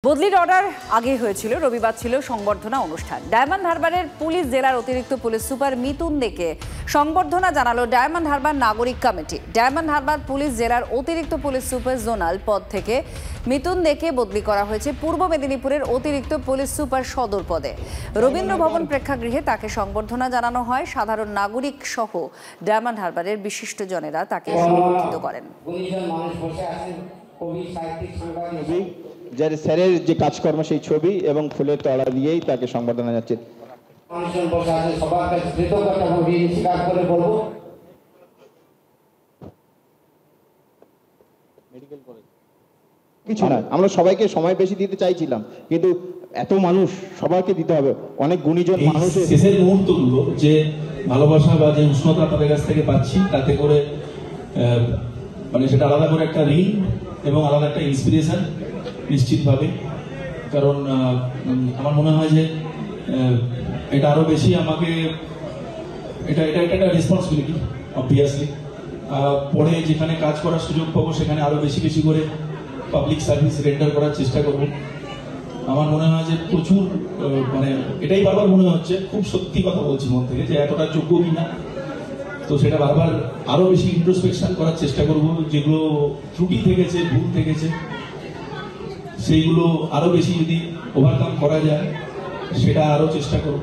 বদলির অর্ডার আগে হয়েছিল, রবিবার ছিল সংবর্ধনা অনুষ্ঠান। ডায়মন্ড হারবারের পুলিশ জেলার অতিরিক্ত পুলিশ সুপার মিতুন দেকে সংবর্ধনা জানালো ডায়মন্ড হারবার নাগরিক কমিটি। ডায়মন্ড হারবার পুলিশ জেলার অতিরিক্ত পুলিশ সুপার জোনাল পদ থেকে মিতুন দেকে বদলি করা হয়েছে পূর্ব মেদিনীপুরের অতিরিক্ত পুলিশ সুপার সদর পদে। রবীন্দ্র ভবন প্রেক্ষাগৃহে তাকে সংবর্ধনা জানানো হয়। সাধারণ নাগরিক সহ ডায়মন্ড হারবারের বিশিষ্টজনেরা তাকে সম্মানিত করেন। যার স্যারের যে কাজকর্ম সেই ছবি এবং ফুলের তলা দিয়েই তাকে সংবর্ধনা যাচ্ছে। কিছু না, আমরা সবাইকে সময় বেশি দিতে চাইছিলাম, কিন্তু এত মানুষ সবাইকে দিতে হবে, অনেক গুণীজন মানুষের শেষের মুহূর্তগুলো যে ভালোবাসা বা যে উষ্ণতা তাদের কাছ থেকে পাচ্ছি, তাতে করে মানে সেটা আলাদা করে একটা ঋণ এবং আলাদা একটা ইন্সপিরেশন নিশ্চিতভাবে। কারণ আমার মনে হয় যে এটা আরো বেশি আমাকে এটা একটা রেসপন্সিবিলিটি অবভিয়াসলি। পরে যেখানে কাজ করার সুযোগ পাবো সেখানে আরো বেশি বেশি করে পাবলিক সার্ভিস রেন্ডার করার চেষ্টা করব। আমার মনে হয় যে প্রচুর মানে এটাই বারবার মনে হচ্ছে, খুব সত্যি কথা বলছি মন থেকে, যে এতটা যোগ্য কিনা। তো সেটা বারবার আরো বেশি ইন্ট্রোস্পেকশন করার চেষ্টা করব, যেগুলো ত্রুটি থেকেছে, ভুল থেকেছে, সেইগুলো আরো বেশি যদি ওভারকাম করা যায় সেটা আরো চেষ্টা করব।